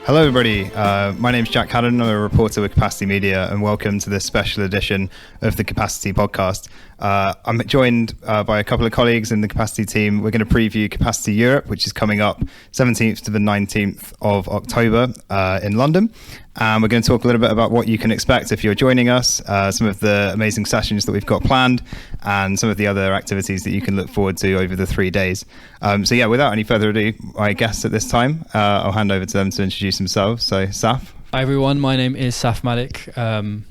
Hello everybody, my name's Jack Haddon, I'm a reporter with Capacity Media, and welcome to this special edition of the Capacity podcast. I'm joined by a couple of colleagues in the Capacity team. We're going to preview Capacity Europe, which is coming up 17th to the 19th of October in London. And we're going to talk a little bit about what you can expect if you're joining us, some of the amazing sessions that we've got planned, and some of the other activities that you can look forward to over the 3 days. Without any further ado, my guests at this time, I'll hand over to them to introduce themselves. So, Saf. Hi everyone, my name is Saf Malik,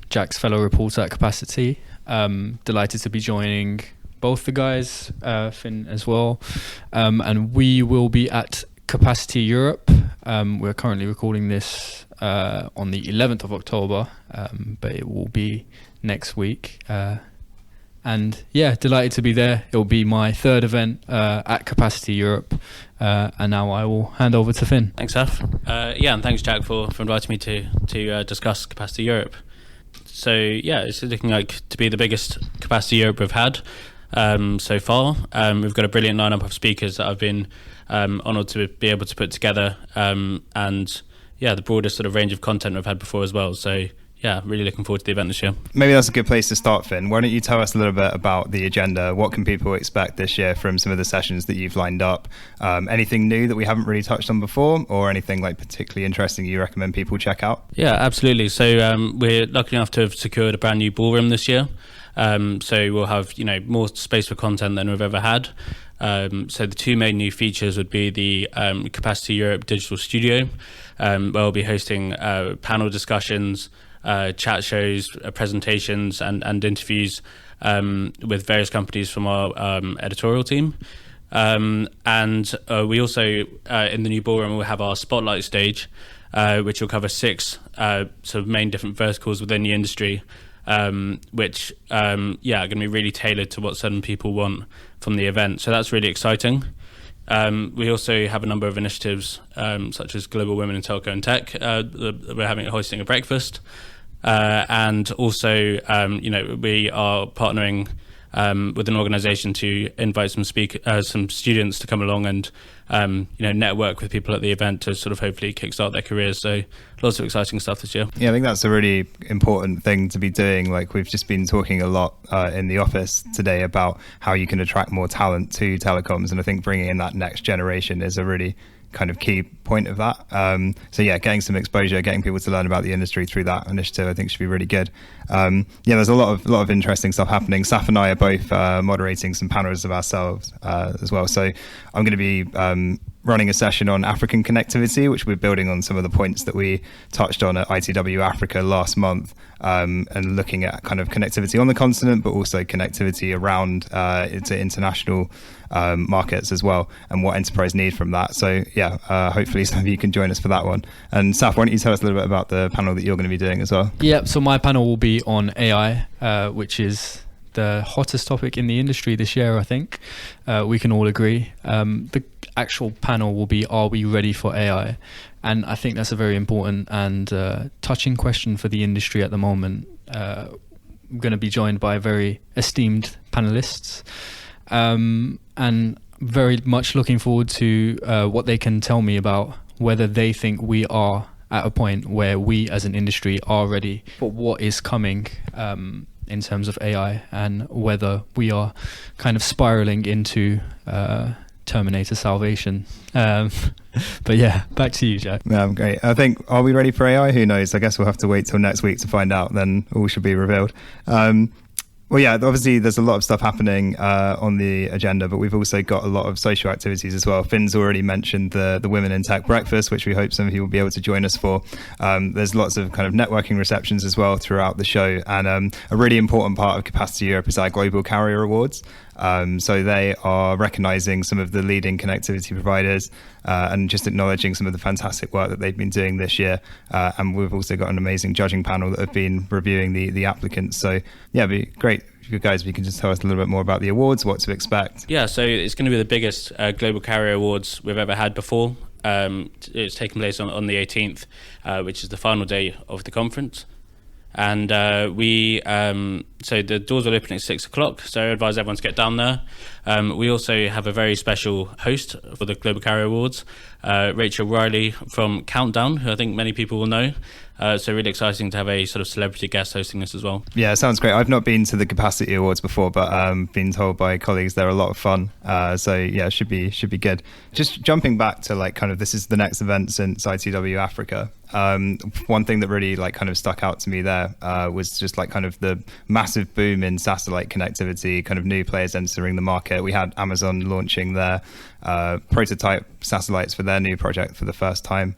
Jack's fellow reporter at Capacity. Delighted to be joining both the guys, Finn as well, and we will be at Capacity Europe. We're currently recording this on the 11th of October, but it will be next week. And yeah, delighted to be there. It will be my third event at Capacity Europe. And now I will hand over to Finn. Thanks, Saf. And thanks, Jack, for inviting me to discuss Capacity Europe. So yeah, it's looking like to be the biggest Capacity Europe we've had so far. We've got a brilliant lineup of speakers that I've been honoured to be able to put together, and the broadest sort of range of content we've had before as well. So yeah, really looking forward to the event this year. Maybe that's a good place to start, Finn. Why don't you tell us a little bit about the agenda? What can people expect this year from some of the sessions that you've lined up? Anything new that we haven't really touched on before, or anything like particularly interesting you recommend people check out? Yeah, absolutely. So we're lucky enough to have secured a brand new ballroom this year. So we'll have more space for content than we've ever had. So the two main new features would be the Capacity Europe Digital Studio, where we'll be hosting panel discussions, chat shows, presentations and interviews with various companies from our editorial team. And we also, in the new ballroom, will have our spotlight stage, which will cover 6 sort of main different verticals within the industry, which are going to be really tailored to what certain people want from the event. So that's really exciting. We also have a number of initiatives, such as Global Women in Telco and Tech. We're hosting a breakfast. And also, we are partnering with an organisation to invite some students to come along and network with people at the event to sort of hopefully kickstart their careers. So lots of exciting stuff this year. Yeah, I think that's a really important thing to be doing. Like, we've just been talking a lot in the office today about how you can attract more talent to telecoms, and I think bringing in that next generation is a really kind of key point of that. Getting some exposure, getting people to learn about the industry through that initiative, I think should be really good. There's a lot of interesting stuff happening. Saf and I are both moderating some panels of ourselves as well. So I'm going to be running a session on African connectivity, which we're building on some of the points that we touched on at ITW Africa last month, and looking at kind of connectivity on the continent, but also connectivity around into international markets as well, and what enterprise need from that. So hopefully some of you can join us for that one. And Saf, why don't you tell us a little bit about the panel that you're going to be doing as well? Yeah, so my panel will be on AI, which is the hottest topic in the industry this year, I think. We can all agree. The actual panel will be, are we ready for AI? And I think that's a very important and touching question for the industry at the moment. I'm going to be joined by very esteemed panelists, and very much looking forward to what they can tell me about whether they think we are at a point where we as an industry are ready for what is coming in terms of AI, and whether we are kind of spiraling into Terminator salvation. But yeah, back to you, Jack. Yeah, great. I think, are we ready for AI? Who knows? I guess we'll have to wait till next week to find out. Then all should be revealed. Obviously there's a lot of stuff happening on the agenda, but we've also got a lot of social activities as well. Finn's already mentioned the Women in Tech breakfast, which we hope some of you will be able to join us for. There's lots of kind of networking receptions as well throughout the show. And a really important part of Capacity Europe is our Global Carrier Awards. So they are recognising some of the leading connectivity providers and just acknowledging some of the fantastic work that they've been doing this year. And we've also got an amazing judging panel that have been reviewing the applicants. So yeah, it'd be great if you guys, if you can just tell us a little bit more about the awards, what to expect. Yeah, so it's going to be the biggest Global Carrier Awards we've ever had before. It's taking place on the 18th, which is the final day of the conference. And we So the doors will open at 6 o'clock, so I advise everyone to get down there. We also have a very special host for the Global Carrier Awards, Rachel Riley from Countdown, who I think many people will know. So really exciting to have a sort of celebrity guest hosting this as well. Yeah, it sounds great. I've not been to the Capacity Awards before, but been told by colleagues they're a lot of fun. So yeah, it should be good. Just jumping back to like kind of this is the next event since ITW Africa. One thing that really like kind of stuck out to me there was just like kind of the massive boom in satellite connectivity, kind of new players entering the market. We had Amazon launching their prototype satellites for their new project for the first time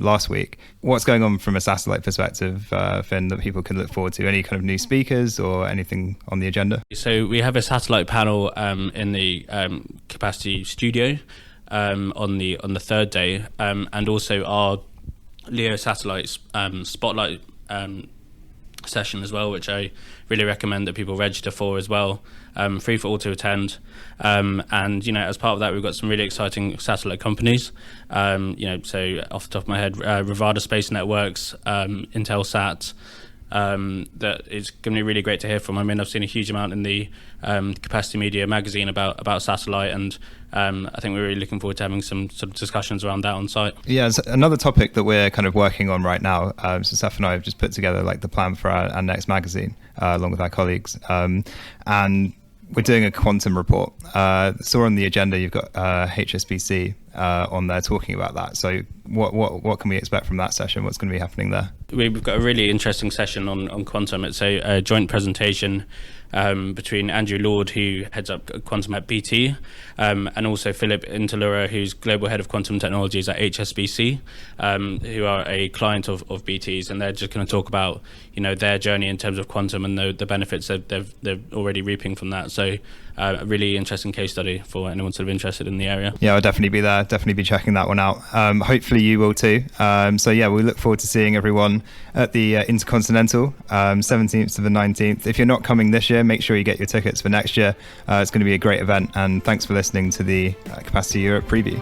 last week. What's going on from a satellite perspective, Finn, that people can look forward to? Any kind of new speakers or anything on the agenda? So we have a satellite panel in the Capacity studio on the third day, and also our LEO satellites spotlight session as well, which I really recommend that people register for as well. Free for all to attend, and as part of that we've got some really exciting satellite companies, so off the top of my head, Rivada Space Networks, Intelsat, that is going to be really great to hear from. I mean, I've seen a huge amount in the Capacity Media magazine about satellite, and I think we're really looking forward to having some sort of discussions around that on site. Yeah, it's another topic that we're kind of working on right now. So Saf and I have just put together like the plan for our next magazine along with our colleagues, and we're doing a quantum report. Saw on the agenda you've got HSBC on there talking about that. So what can we expect from that session? What's going to be happening there? We've got a really interesting session on quantum. It's a joint presentation between Andrew Lord, who heads up quantum at BT, and also Philip Interlura, who's global head of quantum technologies at HSBC, who are a client of BT's, and they're just going to talk about their journey in terms of quantum and the benefits that they're already reaping from that. So a really interesting case study for anyone sort of interested in the area. Yeah, I'll definitely be there. Definitely be checking that one out. Hopefully you will too. So yeah, we look forward to seeing everyone at the Intercontinental, 17th to the 19th. If you're not coming this year, make sure you get your tickets for next year. It's going to be a great event, and thanks for listening to the Capacity Europe preview.